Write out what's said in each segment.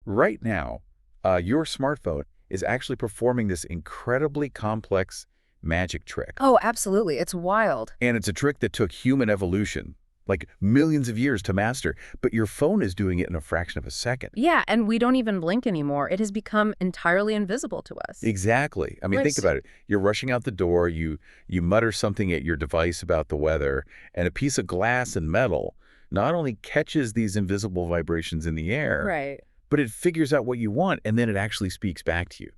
Right now, your smartphone is actually performing this incredibly complex magic trick. Oh, absolutely. It's wild. And it's a trick that took human evolution, like millions of years to master, but your phone is doing it in a fraction of a second. Yeah, and we don't even blink anymore. It has become entirely invisible to us. Exactly. I mean, think Right. about it. You're rushing out the door, you mutter something at your device about the weather, and a piece of glass and metal not only catches these invisible vibrations in the air, Right. but it figures out what you want, and then it actually speaks back to you.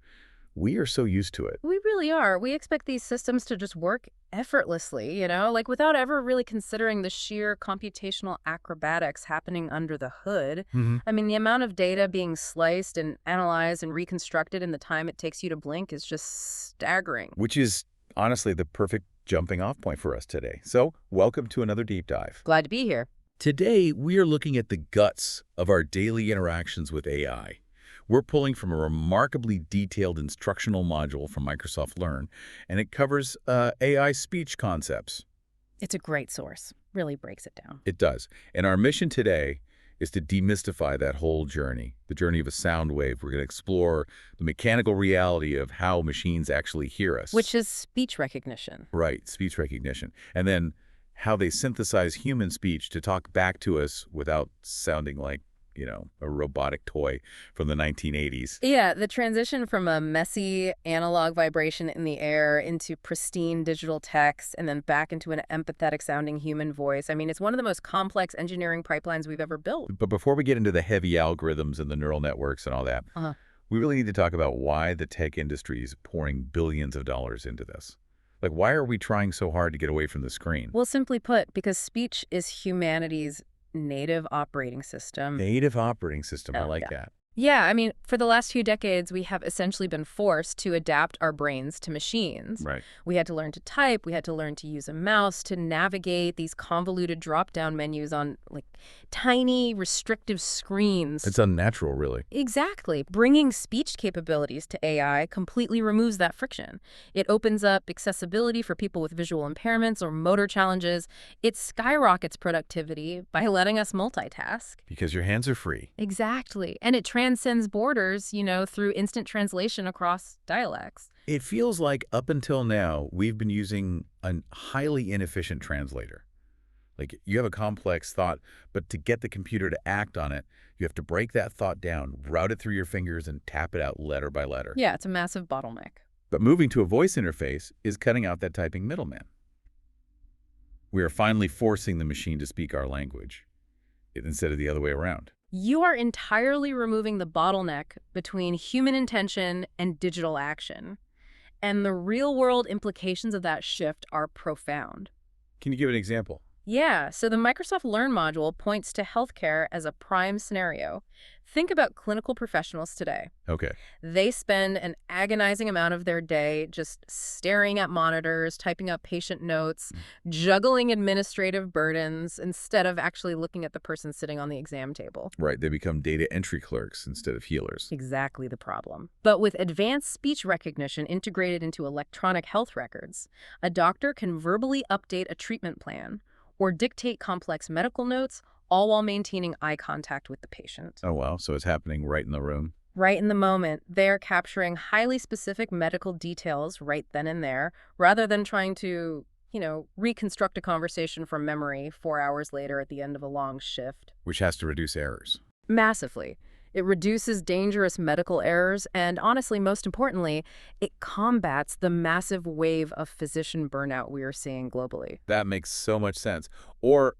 We are so used to it. We really are. We expect these systems to just work effortlessly, like without ever really considering the sheer computational acrobatics happening under the hood. Hmm. I mean, the amount of data being sliced and analyzed and reconstructed in the time it takes you to blink is just staggering. Which is honestly the perfect jumping off point for us today. So, welcome to another deep dive. Glad to be here. Today, we are looking at the guts of our daily interactions with AI. We're pulling from a remarkably detailed instructional module from Microsoft Learn, and it covers AI speech concepts. It's a great source. Really breaks it down. It does. And our mission today is to demystify that whole journey, the journey of a sound wave. We're going to explore the mechanical reality of how machines actually hear us. Which is speech recognition. Right, speech recognition. And then how they synthesize human speech to talk back to us without sounding like, a robotic toy from the 1980s. Yeah, the transition from a messy analog vibration in the air into pristine digital text and then back into an empathetic sounding human voice. I mean, it's one of the most complex engineering pipelines we've ever built. But before we get into the heavy algorithms and the neural networks and all that, Uh-huh. we really need to talk about why the tech industry is pouring billions of dollars into this. Like, why are we trying so hard to get away from the screen? Well, simply put, because speech is humanity's native operating system. Native operating system, I Oh, like yeah. that. Yeah, I mean, for the last few decades, we have essentially been forced to adapt our brains to machines. Right. We had to learn to type, we had to learn to use a mouse to navigate these convoluted drop-down menus on, tiny, restrictive screens. It's unnatural, really. Exactly. Bringing speech capabilities to AI completely removes that friction. It opens up accessibility for people with visual impairments or motor challenges. It skyrockets productivity by letting us multitask. Because your hands are free. Exactly. And it transcends borders, through instant translation across dialects. It feels like up until now, we've been using a highly inefficient translator. Like, you have a complex thought, but to get the computer to act on it, you have to break that thought down, route it through your fingers, and tap it out letter by letter. Yeah, it's a massive bottleneck. But moving to a voice interface is cutting out that typing middleman. We are finally forcing the machine to speak our language instead of the other way around. You are entirely removing the bottleneck between human intention and digital action. And the real-world implications of that shift are profound. Can you give an example? Yeah, so the Microsoft Learn module points to healthcare as a prime scenario. Think about clinical professionals today. Okay. They spend an agonizing amount of their day just staring at monitors, typing up patient notes, juggling administrative burdens instead of actually looking at the person sitting on the exam table. Right. They become data entry clerks instead of healers. Exactly the problem. But with advanced speech recognition integrated into electronic health records, a doctor can verbally update a treatment plan or dictate complex medical notes, all while maintaining eye contact with the patient. Oh, wow. So it's happening right in the room. Right in the moment, they're capturing highly specific medical details right then and there, rather than trying to, reconstruct a conversation from memory 4 hours later at the end of a long shift. Which has to reduce errors. Massively. It reduces dangerous medical errors, and honestly, most importantly, it combats the massive wave of physician burnout we are seeing globally. That makes so much sense. Or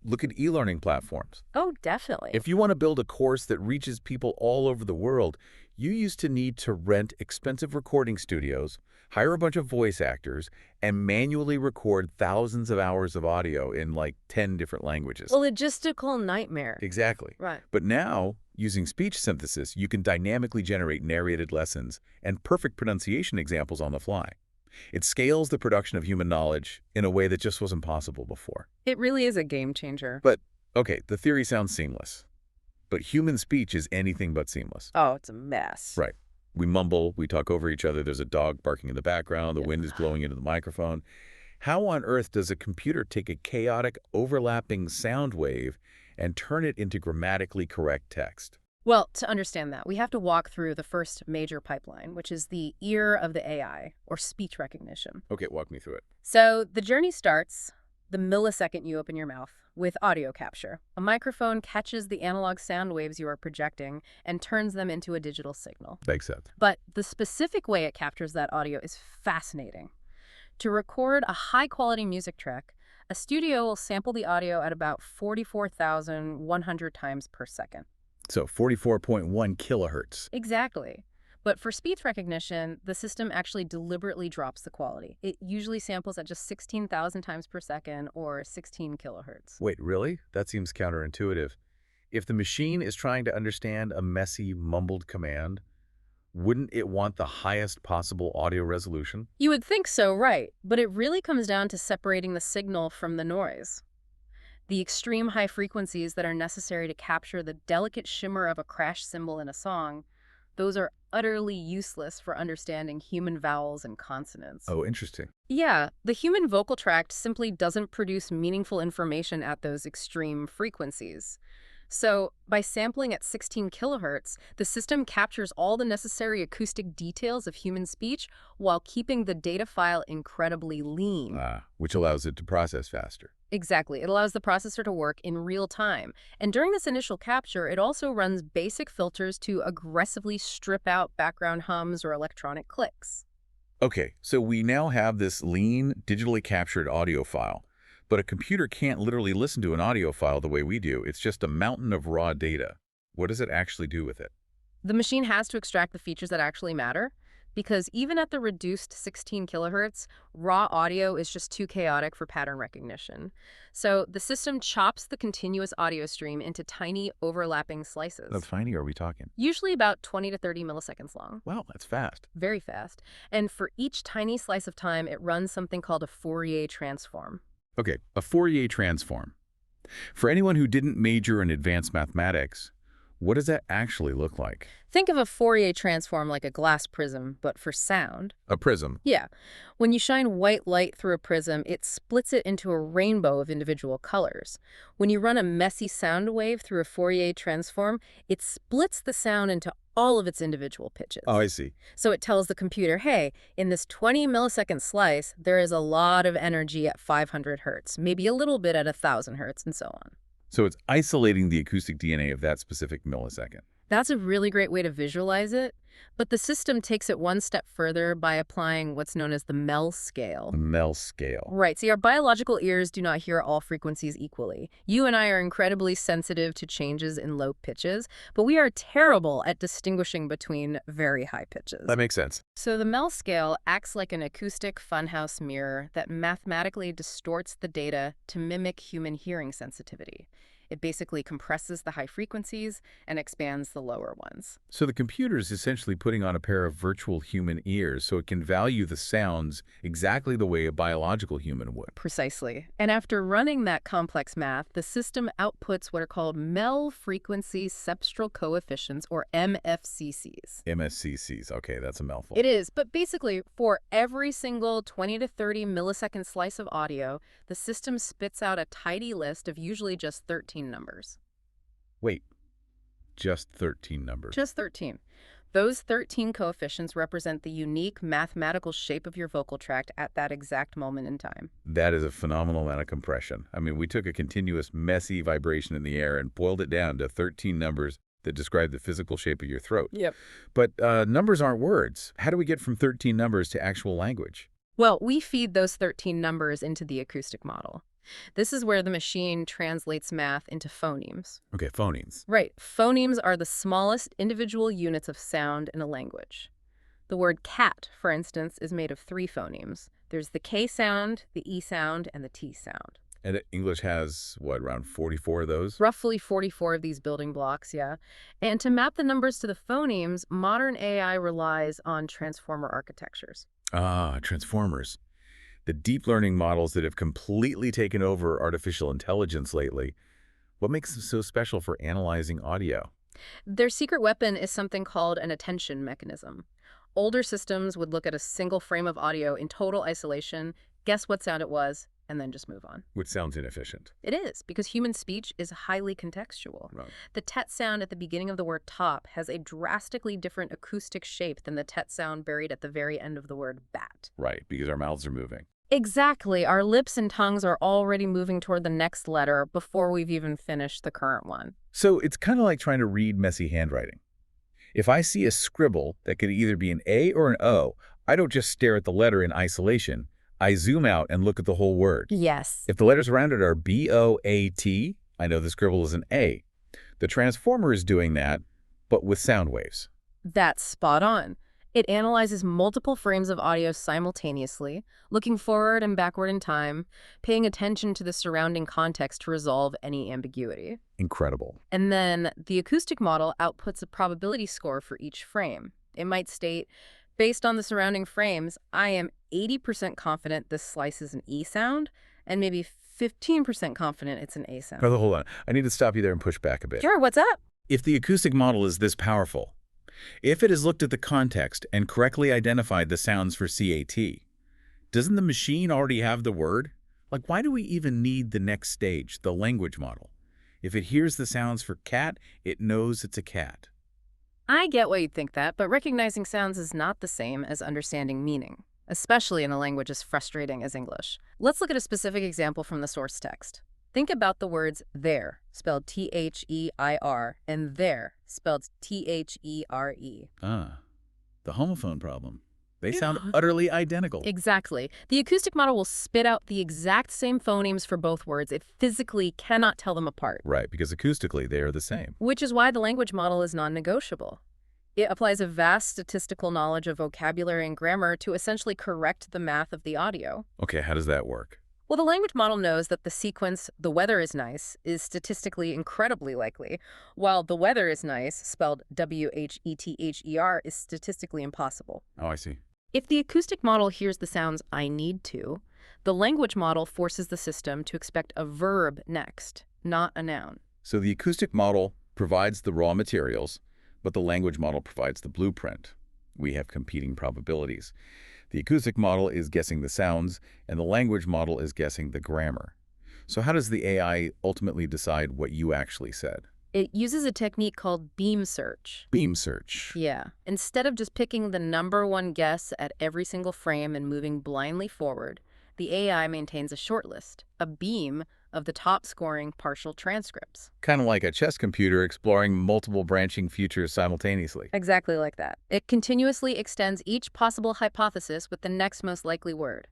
look at e-learning platforms. Oh, definitely. If you want to build a course that reaches people all over the world, you used to need to rent expensive recording studios, hire a bunch of voice actors, and manually record thousands of hours of audio in 10 different languages. A logistical nightmare. Exactly. Right. But now, using speech synthesis, you can dynamically generate narrated lessons and perfect pronunciation examples on the fly. It scales the production of human knowledge in a way that just wasn't possible before. It really is a game changer. But, okay, the theory sounds seamless. But human speech is anything but seamless. Oh, it's a mess. Right. We mumble, we talk over each other, there's a dog barking in the background, the Yeah. wind is blowing into the microphone. How on earth does a computer take a chaotic, overlapping sound wave and turn it into grammatically correct text? Well, to understand that, we have to walk through the first major pipeline, which is the ear of the AI, or speech recognition. Okay, walk me through it. So the journey starts the millisecond you open your mouth with audio capture. A microphone catches the analog sound waves you are projecting and turns them into a digital signal. Makes sense. But the specific way it captures that audio is fascinating. To record a high-quality music track, a studio will sample the audio at about 44,100 times per second. So 44.1 kilohertz. Exactly. But for speech recognition, the system actually deliberately drops the quality. It usually samples at just 16,000 times per second or 16 kilohertz. Wait, really? That seems counterintuitive. If the machine is trying to understand a messy, mumbled command, wouldn't it want the highest possible audio resolution? You would think so, right? But it really comes down to separating the signal from the noise. The extreme high frequencies that are necessary to capture the delicate shimmer of a crash cymbal in a song, those are utterly useless for understanding human vowels and consonants. Oh, interesting. Yeah, the human vocal tract simply doesn't produce meaningful information at those extreme frequencies. So, by sampling at 16 kilohertz, the system captures all the necessary acoustic details of human speech while keeping the data file incredibly lean. Which allows it to process faster. Exactly. It allows the processor to work in real time. And during this initial capture, it also runs basic filters to aggressively strip out background hums or electronic clicks. Okay, so we now have this lean, digitally captured audio file. But a computer can't literally listen to an audio file the way we do. It's just a mountain of raw data. What does it actually do with it? The machine has to extract the features that actually matter, because even at the reduced 16 kilohertz, raw audio is just too chaotic for pattern recognition. So the system chops the continuous audio stream into tiny overlapping How slices, tiny are we talking? usually about 20 to 30 milliseconds long. Wow, that's fast. Very fast. And for each tiny slice of time, it runs something called a Fourier transform. Okay, a Fourier transform. For anyone who didn't major in advanced mathematics, what does that actually look like? Think of a Fourier transform like a glass prism, but for sound. A prism. Yeah. When you shine white light through a prism, it splits it into a rainbow of individual colors. When you run a messy sound wave through a Fourier transform, it splits the sound into all of its individual pitches. Oh, I see. So it tells the computer, hey, in this 20 millisecond slice, there is a lot of energy at 500 hertz, maybe a little bit at 1,000 hertz, and so on. So it's isolating the acoustic DNA of that specific millisecond. That's a really great way to visualize it, but the system takes it one step further by applying what's known as the Mel scale. The Mel scale. Right. See, our biological ears do not hear all frequencies equally. You and I are incredibly sensitive to changes in low pitches, but we are terrible at distinguishing between very high pitches. That makes sense. So the Mel scale acts like an acoustic funhouse mirror that mathematically distorts the data to mimic human hearing sensitivity. It basically compresses the high frequencies and expands the lower ones. So the computer is essentially putting on a pair of virtual human ears so it can value the sounds exactly the way a biological human would. Precisely. And after running that complex math, the system outputs what are called Mel frequency cepstral coefficients, or MFCCs. MSCCs. Okay, that's a mouthful. It is, but basically, for every single 20 to 30 millisecond slice of audio, the system spits out a tidy list of usually just 13 numbers. Wait, just 13 numbers. Just 13. Those 13 coefficients represent the unique mathematical shape of your vocal tract at that exact moment in time. That is a phenomenal amount of compression. I mean, we took a continuous messy vibration in the air and boiled it down to 13 numbers that describe the physical shape of your throat. Yep. But numbers aren't words. How do we get from 13 numbers to actual language? Well, we feed those 13 numbers into the acoustic model. This is where the machine translates math into phonemes. Okay, phonemes. Right. Phonemes are the smallest individual units of sound in a language. The word cat, for instance, is made of 3 phonemes. There's the K sound, the E sound, and the T sound. And English has, what, around 44 of those? Roughly 44 of these building blocks, yeah. And to map the numbers to the phonemes, modern AI relies on transformer architectures. Ah, transformers. The deep learning models that have completely taken over artificial intelligence lately. What makes them so special for analyzing audio? Their secret weapon is something called an attention mechanism. Older systems would look at a single frame of audio in total isolation, guess what sound it was, and then just move on. Which sounds inefficient. It is, because human speech is highly contextual. Right. The tet sound at the beginning of the word top has a drastically different acoustic shape than the tet sound buried at the very end of the word bat. Right, because our mouths are moving. Exactly. Our lips and tongues are already moving toward the next letter before we've even finished the current one. So it's kind of like trying to read messy handwriting. If I see a scribble that could either be an A or an O, I don't just stare at the letter in isolation. I zoom out and look at the whole word. Yes. If the letters around it are B-O-A-T, I know the scribble is an A. The transformer is doing that, but with sound waves. That's spot on. It analyzes multiple frames of audio simultaneously, looking forward and backward in time, paying attention to the surrounding context to resolve any ambiguity. Incredible. And then the acoustic model outputs a probability score for each frame. It might state, based on the surrounding frames, I am 80% confident this slice is an E sound, and maybe 15% confident it's an A sound. Hold on. I need to stop you there and push back a bit. Sure, what's up? If the acoustic model is this powerful, if it has looked at the context and correctly identified the sounds for CAT, doesn't the machine already have the word? Like, why do we even need the next stage, the language model? If it hears the sounds for cat, it knows it's a cat. I get why you'd think that, but recognizing sounds is not the same as understanding meaning, especially in a language as frustrating as English. Let's look at a specific example from the source text. Think about the words there, spelled T-H-E-I-R, and there, spelled T-H-E-R-E. Ah, the homophone problem. They sound utterly identical. Exactly. The acoustic model will spit out the exact same phonemes for both words. It physically cannot tell them apart. Right, because acoustically they are the same. Which is why the language model is non-negotiable. It applies a vast statistical knowledge of vocabulary and grammar to essentially correct the math of the audio. Okay, how does that work? Well, the language model knows that the sequence, the weather is nice, is statistically incredibly likely, while the weather is nice, spelled W-H-E-T-H-E-R, is statistically impossible. Oh, I see. If the acoustic model hears the sounds I need to, the language model forces the system to expect a verb next, not a noun. So the acoustic model provides the raw materials, but the language model provides the blueprint. We have competing probabilities. The acoustic model is guessing the sounds, and the language model is guessing the grammar. So how does the AI ultimately decide what you actually said? It uses a technique called beam search. Beam search. Yeah. Instead of just picking the number one guess at every single frame and moving blindly forward, the AI maintains a shortlist, a beam of the top-scoring partial transcripts. Kind of like a chess computer exploring multiple branching futures simultaneously. Exactly like that. It continuously extends each possible hypothesis with the next most likely word.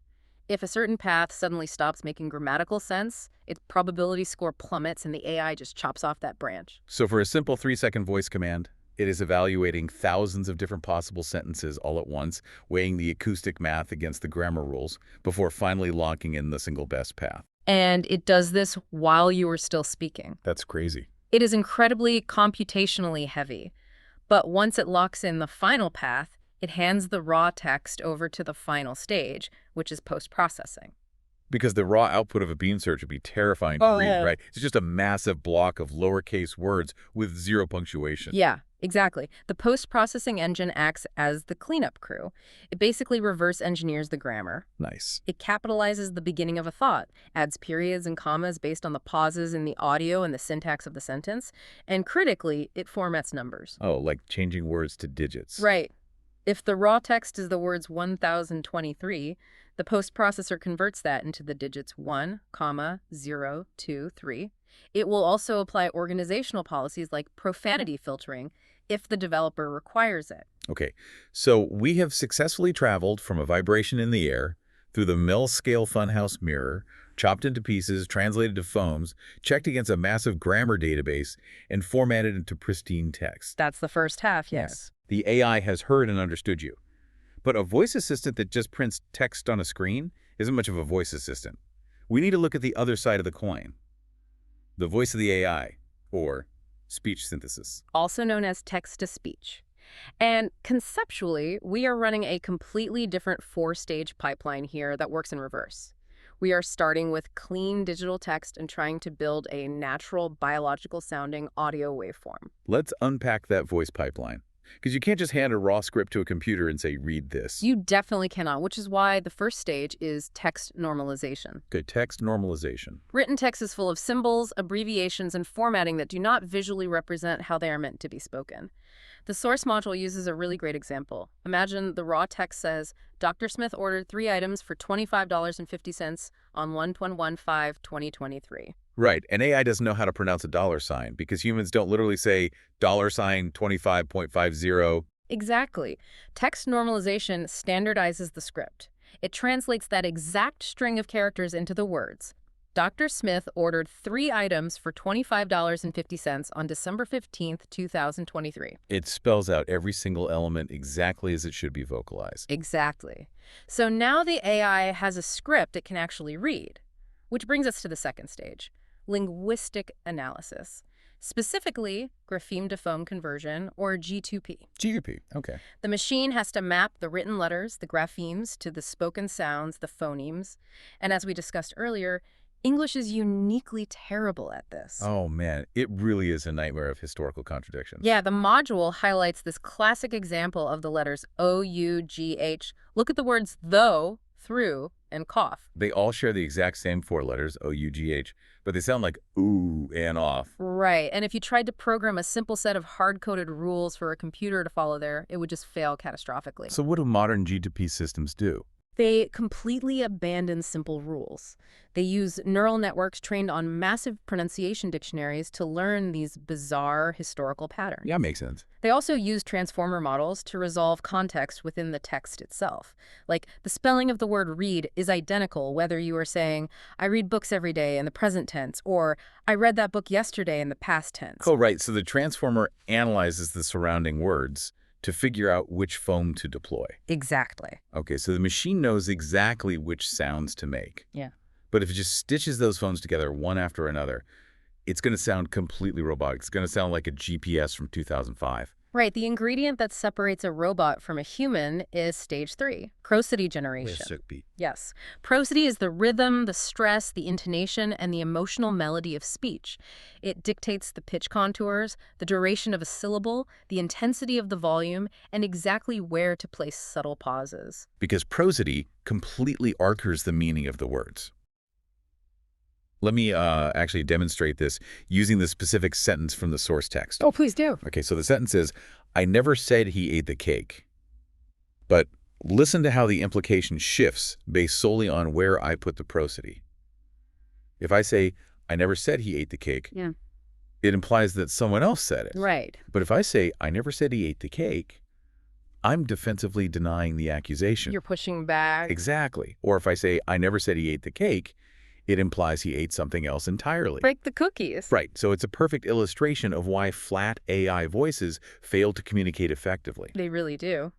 If a certain path suddenly stops making grammatical sense, its probability score plummets and the AI just chops off that branch. So for a simple 3-second voice command, it is evaluating thousands of different possible sentences all at once, weighing the acoustic math against the grammar rules, before finally locking in the single best path. And it does this while you are still speaking. That's crazy. It is incredibly computationally heavy. But once it locks in the final path, it hands the raw text over to the final stage, which is post-processing. Because the raw output of a beam search would be terrifying to read, right? It's just a massive block of lowercase words with zero punctuation. Yeah, exactly. The post-processing engine acts as the cleanup crew. It basically reverse engineers the grammar. Nice. It capitalizes the beginning of a thought, adds periods and commas based on the pauses in the audio and the syntax of the sentence, and critically, it formats numbers. Oh, like changing words to digits. Right. If the raw text is the words 1023, the post-processor converts that into the digits 1, 0, 2, 3. It will also apply organizational policies like profanity filtering if the developer requires it. Okay, so we have successfully traveled from a vibration in the air through the mill-scale funhouse mirror, chopped into pieces, translated to foams, checked against a massive grammar database, and formatted into pristine text. That's the first half, yes. The AI has heard and understood you. But a voice assistant that just prints text on a screen isn't much of a voice assistant. We need to look at the other side of the coin. The voice of the AI, or speech synthesis. Also known as text-to-speech. And conceptually, we are running a completely different 4-stage pipeline here that works in reverse. We are starting with clean digital text and trying to build a natural biological-sounding audio waveform. Let's unpack that voice pipeline. Because you can't just hand a raw script to a computer and say, read this. You definitely cannot, which is why the first stage is text normalization. Good text normalization. Written text is full of symbols, abbreviations, and formatting that do not visually represent how they are meant to be spoken. The source module uses a really great example. Imagine the raw text says, Dr. Smith ordered 3 items for $25.50 on 1/15/2023. Right, and AI doesn't know how to pronounce a dollar sign because humans don't literally say $25.50. Exactly. Text normalization standardizes the script. It translates that exact string of characters into the words. Dr. Smith ordered 3 items for $25.50 on December 15th, 2023. It spells out every single element exactly as it should be vocalized. Exactly. So now the AI has a script it can actually read, which brings us to the second stage, linguistic analysis. Specifically, grapheme-to-phone conversion, or G2P. GUP, okay. The machine has to map the written letters, the graphemes, to the spoken sounds, the phonemes. And as we discussed earlier, English is uniquely terrible at this. Oh, man, it really is a nightmare of historical contradictions. Yeah, the module highlights this classic example of the letters O, U, G, H. Look at the words though, through, and cough. They all share the exact same 4 letters, O-U-G-H, but they sound like ooh and off. Right, and if you tried to program a simple set of hard-coded rules for a computer to follow there, it would just fail catastrophically. So what do modern G2P systems do? They completely abandon simple rules. They use neural networks trained on massive pronunciation dictionaries to learn these bizarre historical patterns. Yeah, makes sense. They also use transformer models to resolve context within the text itself. Like, the spelling of the word read is identical whether you are saying, I read books every day in the present tense, or I read that book yesterday in the past tense. Oh, right. So the transformer analyzes the surrounding words to figure out which foam to deploy. Exactly. Okay, so the machine knows exactly which sounds to make. Yeah. But if it just stitches those phones together one after another, it's going to sound completely robotic. It's going to sound like a GPS from 2005. Right. The ingredient that separates a robot from a human is stage 3, prosody generation. Yes. Prosody is the rhythm, the stress, the intonation, and the emotional melody of speech. It dictates the pitch contours, the duration of a syllable, the intensity of the volume, and exactly where to place subtle pauses. Because prosody completely alters the meaning of the words. Let me actually demonstrate this using the specific sentence from the source text. Oh, please do. Okay, so the sentence is, I never said he ate the cake. But listen to how the implication shifts based solely on where I put the prosody. If I say, I never said he ate the cake, Yeah. it implies that someone else said it. Right. But if I say, I never said he ate the cake, I'm defensively denying the accusation. You're pushing back. Exactly. Or if I say, I never said he ate the cake, it implies he ate something else entirely. Break the cookies. Right. So it's a perfect illustration of why flat AI voices fail to communicate effectively. They really do.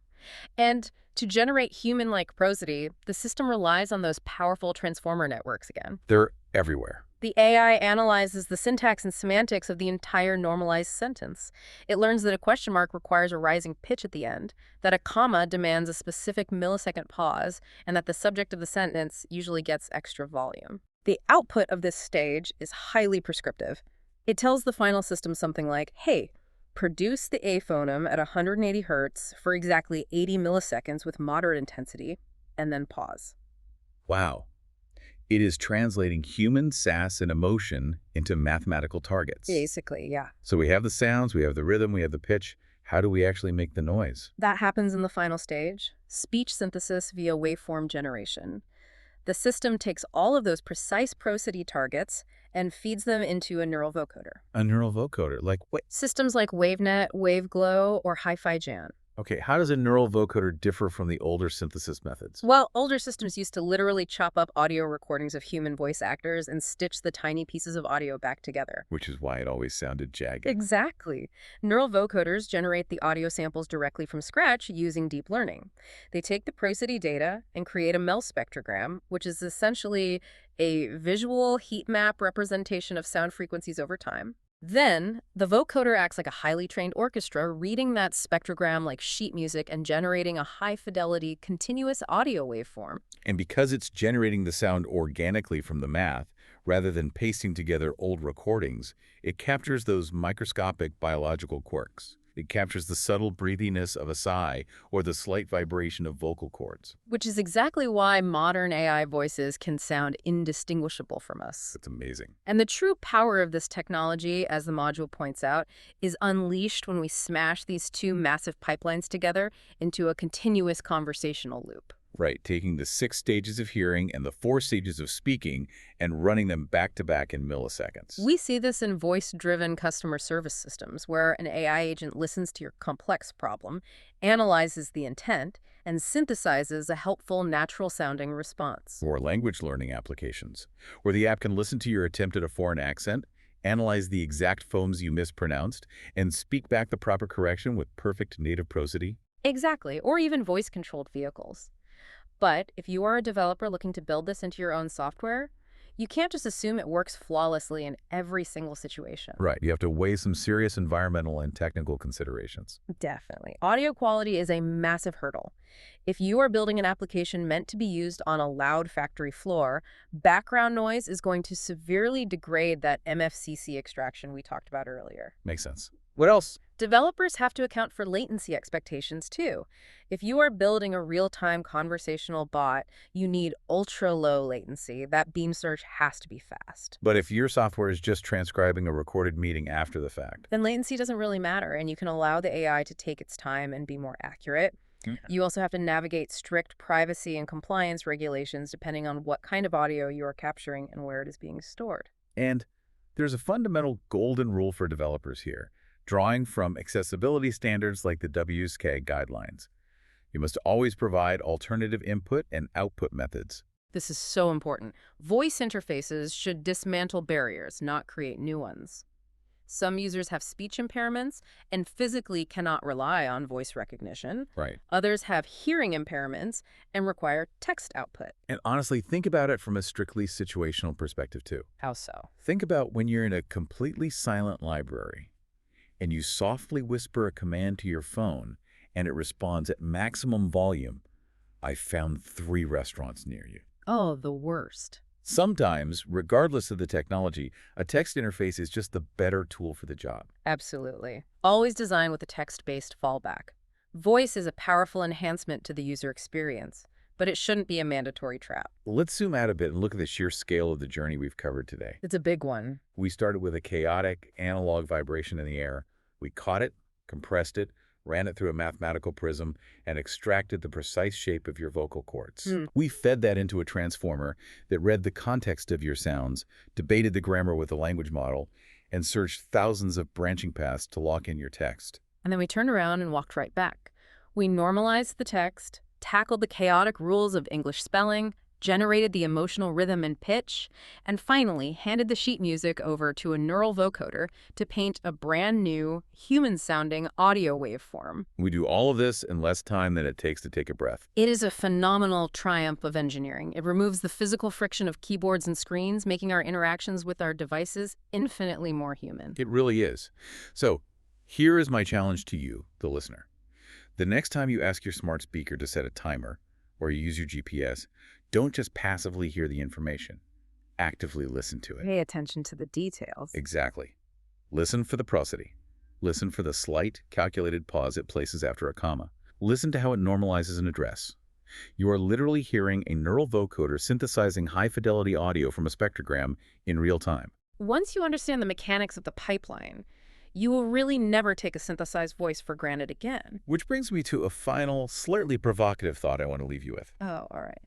And to generate human-like prosody, the system relies on those powerful transformer networks again. They're everywhere. The AI analyzes the syntax and semantics of the entire normalized sentence. It learns that a question mark requires a rising pitch at the end, that a comma demands a specific millisecond pause, and that the subject of the sentence usually gets extra volume. The output of this stage is highly prescriptive. It tells the final system something like, hey, produce the A phoneme at 180 hertz for exactly 80 milliseconds with moderate intensity, and then pause. Wow. It is translating human sass and emotion into mathematical targets. Basically, yeah. So we have the sounds, we have the rhythm, we have the pitch. How do we actually make the noise? That happens in the final stage, speech synthesis via waveform generation. The system takes all of those precise prosody targets and feeds them into a neural vocoder. A neural vocoder, like what? Systems like WaveNet, WaveGlow, or Hi-Fi Jan. Okay, how does a neural vocoder differ from the older synthesis methods? Well, older systems used to literally chop up audio recordings of human voice actors and stitch the tiny pieces of audio back together. Which is why it always sounded jagged. Exactly. Neural vocoders generate the audio samples directly from scratch using deep learning. They take the prosody data and create a MEL spectrogram, which is essentially a visual heat map representation of sound frequencies over time. Then, the vocoder acts like a highly trained orchestra, reading that spectrogram like sheet music and generating a high-fidelity, continuous audio waveform. And because it's generating the sound organically from the math, rather than pasting together old recordings, it captures those microscopic biological quirks. It captures the subtle breathiness of a sigh or the slight vibration of vocal cords. Which is exactly why modern AI voices can sound indistinguishable from us. That's amazing. And the true power of this technology, as the module points out, is unleashed when we smash these two massive pipelines together into a continuous conversational loop. Right, taking the 6 stages of hearing and the 4 stages of speaking and running them back to back in milliseconds. We see this in voice-driven customer service systems, where an AI agent listens to your complex problem, analyzes the intent, and synthesizes a helpful, natural-sounding response. Or language learning applications, where the app can listen to your attempt at a foreign accent, analyze the exact phonemes you mispronounced, and speak back the proper correction with perfect native prosody. Exactly, or even voice-controlled vehicles. But if you are a developer looking to build this into your own software, you can't just assume it works flawlessly in every single situation. Right, you have to weigh some serious environmental and technical considerations. Definitely. Audio quality is a massive hurdle. If you are building an application meant to be used on a loud factory floor, background noise is going to severely degrade that MFCC extraction we talked about earlier. Makes sense. What else? Developers have to account for latency expectations, too. If you are building a real-time conversational bot, you need ultra-low latency. That beam search has to be fast. But if your software is just transcribing a recorded meeting after the fact. Then latency doesn't really matter, and you can allow the AI to take its time and be more accurate. You also have to navigate strict privacy and compliance regulations depending on what kind of audio you are capturing and where it is being stored. And there's a fundamental golden rule for developers here, drawing from accessibility standards like the WCAG guidelines. You must always provide alternative input and output methods. This is so important. Voice interfaces should dismantle barriers, not create new ones. Some users have speech impairments and physically cannot rely on voice recognition. Right. Others have hearing impairments and require text output. And honestly, think about it from a strictly situational perspective, too. How so? Think about when you're in a completely silent library and you softly whisper a command to your phone and it responds at maximum volume. I found 3 restaurants near you. Oh, the worst. Sometimes, regardless of the technology, a text interface is just the better tool for the job. Absolutely. Always design with a text-based fallback. Voice is a powerful enhancement to the user experience, but it shouldn't be a mandatory trap. Let's zoom out a bit and look at the sheer scale of the journey we've covered today. It's a big one. We started with a chaotic analog vibration in the air. We caught it, compressed it, ran it through a mathematical prism, and extracted the precise shape of your vocal cords. We fed that into a transformer that read the context of your sounds, debated the grammar with the language model, and searched thousands of branching paths to lock in your text. And then we turned around and walked right back. We normalized the text, tackled the chaotic rules of English spelling, generated the emotional rhythm and pitch, and finally handed the sheet music over to a neural vocoder to paint a brand new, human-sounding audio waveform. We do all of this in less time than it takes to take a breath. It is a phenomenal triumph of engineering. It removes the physical friction of keyboards and screens, making our interactions with our devices infinitely more human. It really is. So, here is my challenge to you, the listener. The next time you ask your smart speaker to set a timer, or you use your GPS, don't just passively hear the information. Actively listen to it. Pay attention to the details. Exactly. Listen for the prosody. Listen for the slight, calculated pause it places after a comma. Listen to how it normalizes an address. You are literally hearing a neural vocoder synthesizing high-fidelity audio from a spectrogram in real time. Once you understand the mechanics of the pipeline, you will really never take a synthesized voice for granted again. Which brings me to a final, slightly provocative thought I want to leave you with. Oh, all right.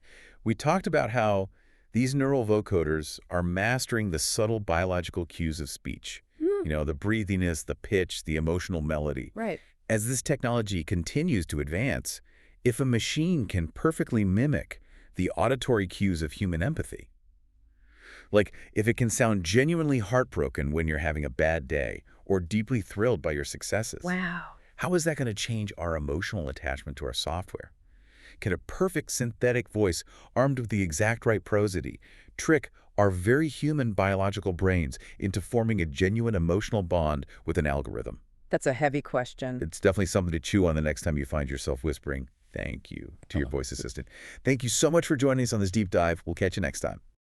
We talked about how these neural vocoders are mastering the subtle biological cues of speech. You know, the breathiness, the pitch, the emotional melody. Right. As this technology continues to advance, if a machine can perfectly mimic the auditory cues of human empathy, like if it can sound genuinely heartbroken when you're having a bad day or deeply thrilled by your successes, Wow. how is that going to change our emotional attachment to our software? Can a perfect synthetic voice armed with the exact right prosody trick our very human biological brains into forming a genuine emotional bond with an algorithm? That's a heavy question. It's definitely something to chew on the next time you find yourself whispering, "Thank you," to your voice assistant. Thank you so much for joining us on this deep dive. We'll catch you next time.